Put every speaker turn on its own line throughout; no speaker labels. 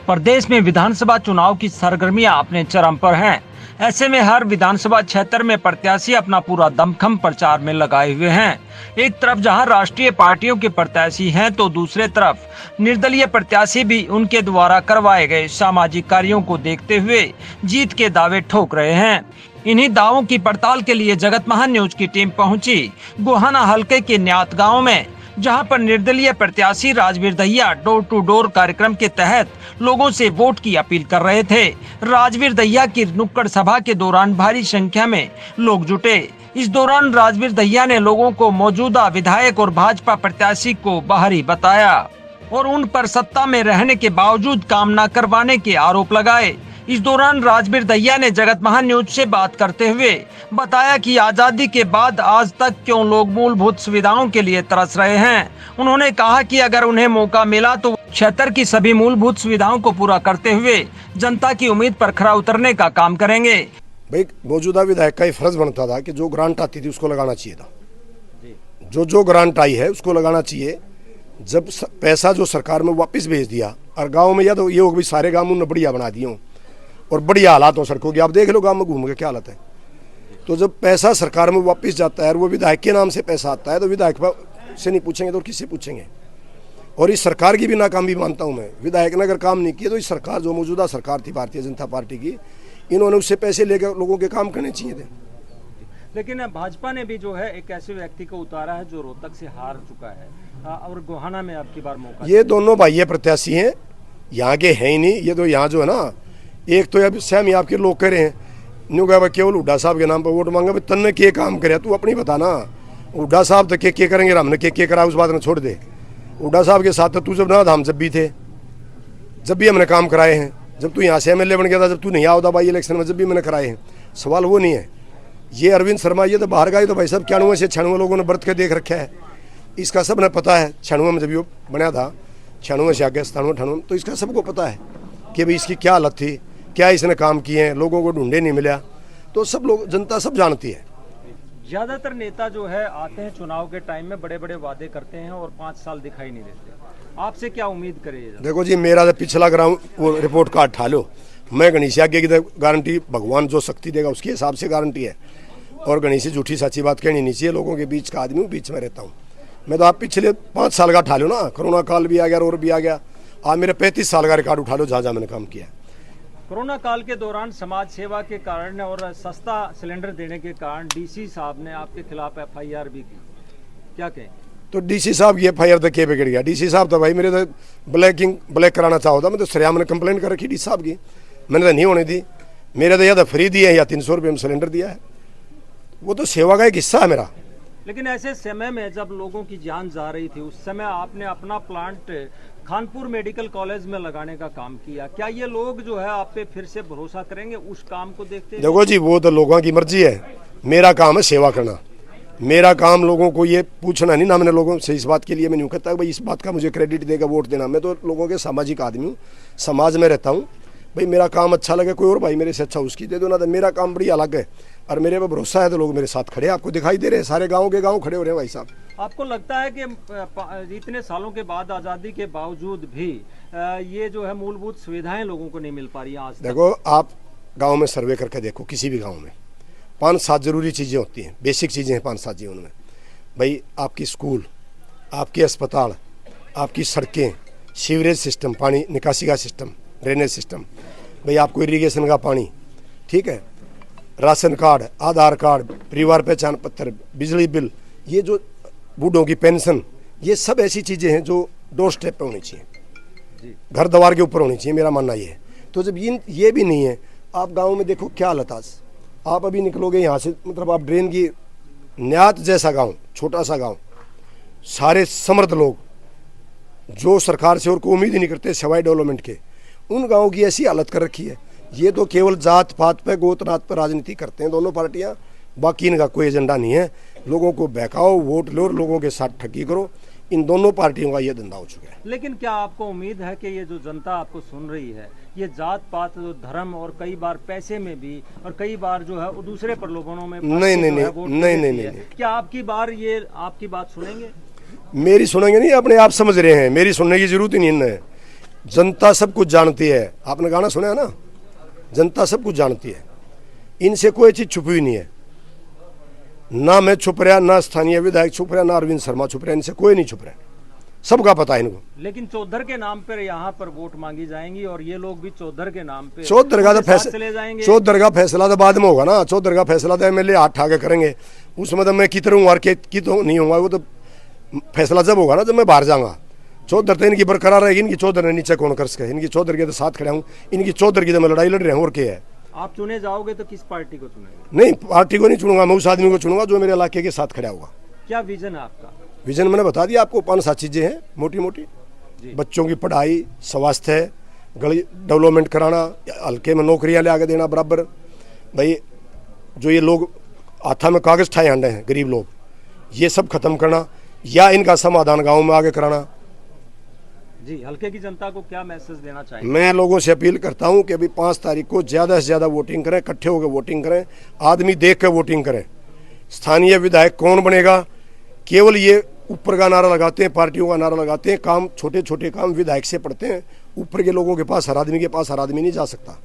प्रदेश में विधानसभा चुनाव की सरगर्मियां अपने चरम पर हैं। ऐसे में हर विधानसभा क्षेत्र में प्रत्याशी अपना पूरा दमखम प्रचार में लगाए हुए हैं। एक तरफ जहां राष्ट्रीय पार्टियों के प्रत्याशी हैं, तो दूसरे तरफ निर्दलीय प्रत्याशी भी उनके द्वारा करवाए गए सामाजिक कार्यों को देखते हुए जीत के दावे ठोक रहे हैं। इन्हीं दावों की पड़ताल के लिए जगत महान न्यूज की टीम पहुंची गोहाना हलके के न्यात गाँव में, जहां पर निर्दलीय प्रत्याशी Rajveer Dahiya door to door कार्यक्रम के तहत लोगों से वोट की अपील कर रहे थे। राजवीर दहिया की नुक्कड़ सभा के दौरान भारी संख्या में लोग जुटे। इस दौरान राजवीर दहिया ने लोगों को मौजूदा विधायक और भाजपा प्रत्याशी को बाहरी बताया और उन पर सत्ता में रहने के बावजूद काम न करवाने के आरोप लगाए। इस दौरान राजवीर दहिया ने जगत महान न्यूज से बात करते हुए बताया कि आजादी के बाद आज तक क्यों लोग मूलभूत सुविधाओं के लिए तरस रहे हैं। उन्होंने कहा कि अगर उन्हें मौका मिला तो क्षेत्र की सभी मूलभूत सुविधाओं को पूरा करते हुए जनता की उम्मीद पर खरा उतरने का काम करेंगे।
भाई, मौजूदा विधायक का ये फर्ज बनता था कि जो ग्रांट आती थी उसको लगाना चाहिए था। जो ग्रांट आई है उसको लगाना चाहिए। जब पैसा जो सरकार में वापस भेज दिया और गाँव में या तो ये हो गई सारे गाँव में बढ़िया बना दिए और बढ़िया हालात हो सड़कों की, आप देख लो गांव में घूम के क्या हालत है। तो जब पैसा सरकार में वापस जाता है और वो विधायक के नाम से पैसा आता है तो विधायक से नहीं पूछेंगे तो किससे पूछेंगे। और इस सरकार की भी नाकामी मानता हूं मैं। विधायक ने अगर काम नहीं किया तो इस सरकार जो मौजूदा सरकार थी भारतीय जनता पार्टी की, इन्होंने उससे पैसे लेकर लोगों के काम करने चाहिए थे।
लेकिन भाजपा ने भी जो है एक ऐसे व्यक्ति को उतारा है जो रोहतक से हार चुका है और गोहाना में आपकी बार मौका। ये
दोनों भाई प्रत्याशी हैं, यहाँ के हैं ही नहीं। ये तो यहाँ जो है ना, एक तो अब सहमी आपके लोग कह रहे हैं न्यू कहा केवल हुड्डा साहब के नाम पर वोट मांगा। तन्ने के काम करे तू अपनी बताना। हुड्डा साहब तो के करेंगे, हमने के करा उस बात में छोड़ दे। हुड्डा साहब के साथ तो तू जब ना हम जब भी थे, जब भी हमने काम कराए हैं। जब तू यहाँ से MLA बन गया था, जब तू नहीं आओ था भाई इलेक्शन में, जब भी मैंने कराए हैं। सवाल वो नहीं है। ये अरविंद शर्मा ये तो बाहर का ही तो भाई साहब 91 से 96 लोगों ने बरत के देख रखा है। इसका सब ने पता है। 96 में जब ये बना था, 96 से आगे 97 98, तो इसका सबको पता है कि भाई इसकी क्या हालत थी, क्या इसने काम किए हैं, लोगों को ढूंढे नहीं मिला। तो सब लोग, जनता सब जानती है।
ज्यादातर नेता जो है आते हैं चुनाव के टाइम में बड़े बड़े वादे करते हैं और 5 साल दिखाई नहीं देते। आपसे क्या उम्मीद करें?
देखो जी, मेरा तो पिछला ग्राउंड वो रिपोर्ट कार्ड उठा लो। मैं गणेश आगे की गारंटी भगवान जो शक्ति देगा उसके हिसाब से गारंटी है। और गणेश से झूठी सच्ची बात कहनी नहीं चाहिए। लोगों के बीच का आदमी हूँ, बीच में रहता हूँ मैं। तो आप पिछले 5 साल का उठा लो ना, कोरोना काल भी आ गया और भी आ गया। आप मेरे 35 साल का रिकॉर्ड उठा लो जहाँ मैंने काम किया।
कोरोना काल के दौरान समाज सेवा के कारण और सस्ता सिलेंडर देने के कारण DC साहब ने आपके खिलाफ FIR भी की, क्या कहें? तो
DC साहब की FIR तो क्या बिगड़ गया? DC साहब तो भाई मेरे तो ब्लैक कराना चाहो था। मैं तो सरिया ने कंप्लेंट कर रखी DC साहब की, मैंने तो नहीं होने दी। मेरे तो या तो फ्री दिया है या 300 रुपये में सिलेंडर दिया है। वो तो सेवा का एक हिस्सा है मेरा।
लेकिन ऐसे समय में जब लोगों की जान जा रही थी, उस समय आपने अपना प्लांट खानपुर मेडिकल कॉलेज में लगाने का काम किया। क्या ये लोग जो है आप पे फिर से भरोसा करेंगे उस काम को देखते हैं?
देखो जी, वो तो लोगों की मर्जी है। मेरा काम है सेवा करना। मेरा काम लोगों को ये पूछना नहीं ना। मैंने लोगों से इस बात के लिए मैं नहीं कहता भाई इस बात का मुझे क्रेडिट देगा वोट देना। मैं तो लोगों के सामाजिक आदमी हूँ, समाज में रहता हूँ। भाई मेरा काम अच्छा लगे, कोई और भाई मेरे से अच्छा उसकी दे दो ना। तो मेरा काम बड़ी अलग है और मेरे पे भरोसा है तो लोग मेरे साथ खड़े। आपको दिखाई दे रहे हैं, सारे गाँव के गाँव खड़े हो रहे हैं भाई साहब।
आपको लगता है कि इतने सालों के बाद आज़ादी के बावजूद भी ये जो है मूलभूत सुविधाएं लोगों को नहीं मिल पा रही आज तक?
देखो, आप गांव में सर्वे करके देखो, किसी भी गांव में 5-7 जरूरी चीज़ें होती हैं, बेसिक चीज़ें हैं 5-7 जीवन में। भाई आपकी स्कूल, आपके अस्पताल, आपकी सड़कें, सीवरेज सिस्टम, पानी निकासी का सिस्टम, ड्रेनेज सिस्टम, भाई आपको इरीगेशन का पानी, ठीक है, राशन कार्ड, आधार कार्ड, परिवार पहचान पत्र, बिजली बिल, ये जो बूढ़ों की पेंशन, ये सब ऐसी चीज़ें हैं जो डोर स्टेप पे होनी चाहिए, घर द्वार के ऊपर होनी चाहिए। मेरा मानना ये है। तो जब ये भी नहीं है, आप गांव में देखो क्या हालत आज। आप अभी निकलोगे यहाँ से, मतलब आप ड्रेन की न्यात जैसा गांव, छोटा सा गांव, सारे समृद्ध लोग जो सरकार से और को उम्मीद ही नहीं करते सिवाय डेवलपमेंट के, उन गाँव की ऐसी हालत कर रखी है। ये तो केवल जात पात पे, गोतनात पर राजनीति करते हैं दोनों पार्टियाँ। बाकी इनका कोई एजेंडा नहीं है। लोगों को बहकाओ, वोट लो, लोगों के साथ ठगी करो। इन दोनों पार्टियों का ये धंधा हो चुका है।
लेकिन क्या आपको उम्मीद है कि ये जो जनता आपको सुन रही है, ये जात पात, जो धर्म और कई बार पैसे में भी और कई बार जो है दूसरे प्रलोभनों में
नहीं,
क्या आपकी बार ये आपकी बात सुनेंगे?
मेरी सुनेंगे नहीं, अपने आप समझ रहे हैं। मेरी सुनने की जरूरत ही नहीं है। जनता सब कुछ जानती है, आपने गाना सुना है ना, जनता सब कुछ जानती है, इनसे कोई चीज छुपी हुई नहीं है। ना मैं छुप रहा, ना स्थानीय विधायक छुप रहा, ना अरविंद शर्मा छुप रहा, इनसे कोई नहीं छुप रहा, सबका पता है इनको।
लेकिन चौधर के नाम पर यहाँ पर वोट मांगी जाएंगी और ये लोग भी चौधर के नाम पे
चौधर का तो फैसला
चले जाएंगे।
चौधर का फैसला तो बाद में होगा ना, चौधर का फैसला तो एमएलए हाथ आगे करेंगे, उसमें तो मैं कितना हूँ और की तो नहीं होगा, वो तो फैसला जब होगा ना जब मैं बाहर जाऊंगा। चौधर तो इनकी बरकरार रहेगी, इनकी चौधर ने नीचे कौन कर सके, इनकी चौधर के तो साथ खड़ा हूँ, इनकी चौधर की तो मैं लड़ाई लड़ रहा हूँ, और क्या है।
आप चुने जाओगे तो किस पार्टी को चुनेंगे?
नहीं, पार्टी को नहीं चुनूंगा, मैं उस आदमी को चुनूंगा जो मेरे इलाके के साथ खड़ा होगा।
क्या विजन है आपका?
विजन मैंने बता दिया आपको, 5-7 चीजें हैं मोटी मोटी। बच्चों की पढ़ाई, स्वास्थ्य, गली डेवलपमेंट कराना, हल्के में नौकरियां ले आके देना बराबर। भाई जो ये लोग हाथा में कागज ठाए हांडे हैं गरीब लोग, ये सब खत्म करना या इनका समाधान गाँव में आगे कराना।
जी, हल्के की जनता को क्या मैसेज देना चाहिए?
मैं लोगों से अपील करता हूं कि अभी 5 तारीख को ज़्यादा से ज़्यादा वोटिंग करें, इकट्ठे होकर वोटिंग करें, आदमी देख कर वोटिंग करें। स्थानीय विधायक कौन बनेगा, केवल ये ऊपर का नारा लगाते हैं, पार्टियों का नारा लगाते हैं, काम छोटे छोटे काम विधायक से पड़ते हैं, ऊपर के लोगों के पास, हर आदमी के पास हर आदमी नहीं जा सकता।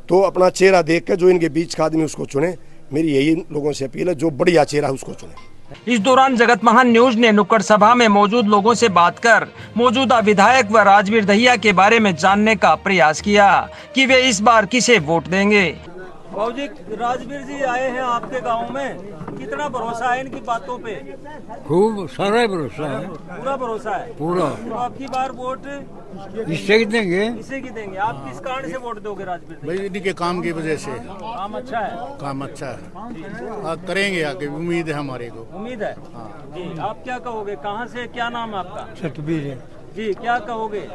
तो अपना चेहरा देख कर जो इनके बीच का आदमी उसको चुने, मेरी यही लोगों से अपील है, जो बढ़िया चेहरा है उसको चुने।
इस दौरान जगत महान न्यूज ने नुक्कड़ सभा में मौजूद लोगों से बात कर मौजूदा विधायक व राजवीर दहिया के बारे में जानने का प्रयास किया कि वे इस बार किसे वोट देंगे। बाबूजी, राजवीर जी आए हैं आपके गांव में, कितना भरोसा है इनकी बातों पे?
खूब सारा भरोसा है,
पूरा भरोसा है
पूरा।
तो आपकी बार वोट
इससे ही देंगे।
इसे की देंगे? आप किस कारण से वोट दोगे राजवीर जी?
भाई इनके काम की वजह से
काम अच्छा है,
काम अच्छा है, करेंगे आगे, उम्मीद है हमारे को।
उम्मीद है जी। आप क्या कहोगे, कहाँ से, क्या नाम है आपका?
सतबीर है,
जी, क्या कहोगे?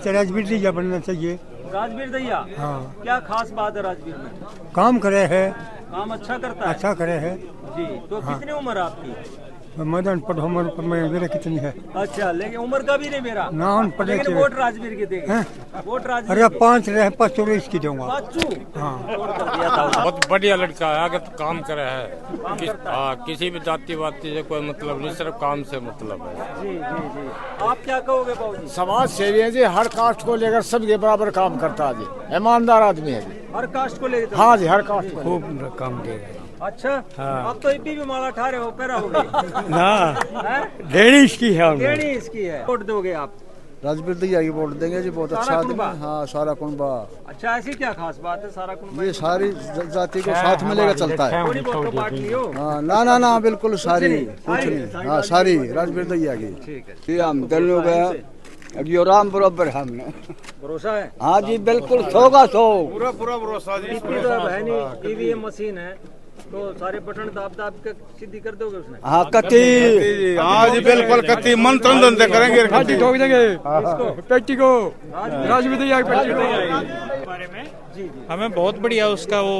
राजवीर दहिया बनना चाहिए।
राजवीर दहिया,
हाँ।
क्या खास बात है राजवीर में?
काम करे है,
काम अच्छा करता है।
अच्छा करे है।
जी, तो कितनी उम्र है आपकी?
मैदान पर मेरा कितनी है?
अच्छा, लेकिन उम्र का भी नहीं मेरा
नाम पढ़े
लेकिन
थे।
वोट राजवीर के देंगे। वोट राजवीर
अरे
के।
5 रहे, 5 इसकी दूंगा।
पाँचू?
हाँ,
वोट कर दिया था उसने।
बहुत बढ़िया लड़का है, आगे तो काम करे है।
काम करता है।
किसी भी जाति वाति से कोई मतलब नहीं, सिर्फ काम से मतलब है।
जी जी जी। आप क्या कहोगे बाबूजी?
समाज सेवी है जी, हर कास्ट को लेकर सबके बराबर काम करता है जी, ईमानदार आदमी है जी।
हर कास्ट को ले
हाँ जी, हर कास्ट को।
खूब काम दे।
अच्छा, अब तो इब्बी भी माला ठा रहे हो, पैरा हो गई।
ना डेढ़ी इसकी है,
केड़ी इसकी है? वोट दोगे आप?
राजवीर दहिया की वोट देंगे जी, बहुत अच्छा
सारा
आदमी
कुनबा?
है। हाँ, सारा कुनबा,
अच्छा, ऐसी क्या खास बात है? सारा कुनबा
ये सारी जाति को साथ में लेकर चलता है।
थोड़ी बहुत तो बांट लियो।
हाँ, ना ना ना, बिल्कुल सारी, कुछ नहीं। हाँ, सारी राजवीर दहिया की।
ठीक है,
हम दोनों का जो राम बराबर है हमने।
भरोसा है?
हाँ जी, बिल्कुल 100 का 100।
पूरा भरोसा जी।
इतनी तो है नहीं, ईवीएम मशीन है तो सारे बटन दाब दाब के सीधी कर दोगे उसने?
हाँ, कति
हाँ जी, बिल्कुल कति मंत्र धंधे करेंगे।
ठोक देंगे पेटी को,
राजवीर
दहिया की पेटी
बारे में
जी जी।
हमें बहुत बढ़िया उसका वो,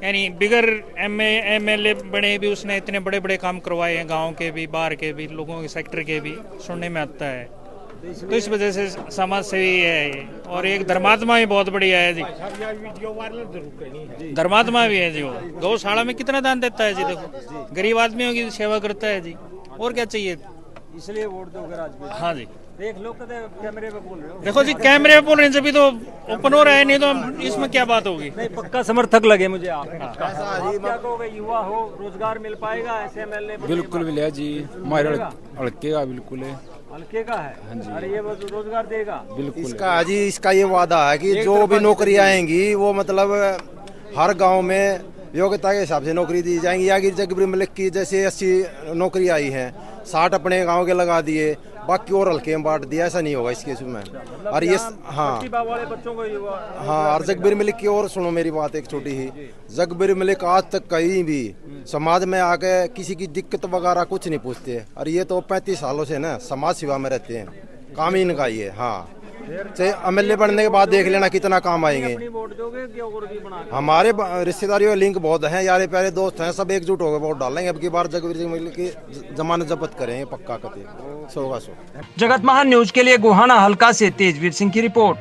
यानी बिगर एमएलए बने भी उसने इतने बड़े बड़े काम करवाए हैं, गांव के भी, बाहर के भी, लोगों के सेक्टर के भी, सुनने में आता है। तो इस वजह से समाज सेवी है ये, और एक धर्मात्मा भी बहुत बढ़िया है जी। धर्मात्मा भी है जी, वो गौशाला में कितना दान देता है जी, देखो गरीब आदमियों की सेवा करता है जी, और क्या चाहिए?
इसलिए वोट दोगे राजवीर?
हाँ जी,
देख लो, कदे कैमरे पे बोल रहे हो।
देखो जी, कैमरे पे बोल रहे हैं जब भी तो ओपन हो रहा है, नहीं तो इसमें क्या बात होगी?
नहीं, पक्का समर्थक लगे मुझे आप। आप क्या कहोगे, युवा हो, रोजगार मिल पाएगा ऐसे एमएलए?
बिल्कुल मिले जी, हमारे हल्के का बिल्कुल है,
हल्के का है। अरे ये रोजगार देगा
बिल्कुल।
इसका जी, इसका ये वादा है कि जो भी नौकरी आएंगी वो मतलब हर गांव में योग्यता के हिसाब से नौकरी दी जाएंगी। या जगबीर मलिक की जैसे 80 नौकरी आई हैं, 60 अपने गांव के लगा दिए, बाकी और हल्के में बांट दिया, ऐसा नहीं होगा इसके में। और ये हाँ
वाले बच्चों को युवा।
हाँ, और जगबीर मलिक की और सुनो मेरी बात एक छोटी ही, जगबीर मलिक आज तक कहीं भी समाज में आके किसी की दिक्कत वगैरह कुछ नहीं पूछते। और ये तो 35 सालों से ना समाज सेवा में रहते हैं, काम ही इनका ये। हाँ, चाहे एमएलए बनने के बाद देख लेना कितना काम आएंगे।
अपनी वोट दोगे कि और भी बना?
हमारे रिश्तेदारियों लिंक बहुत हैं, यारे प्यारे दोस्त हैं, सब एकजुट होकर वोट डालेंगे। अब की बार जगबीर मलिक की जमानत जब्त करेंगे पक्का, कते 100 का 100।
जगत महान न्यूज के लिए गोहाना हल्का से तेजवीर सिंह की रिपोर्ट।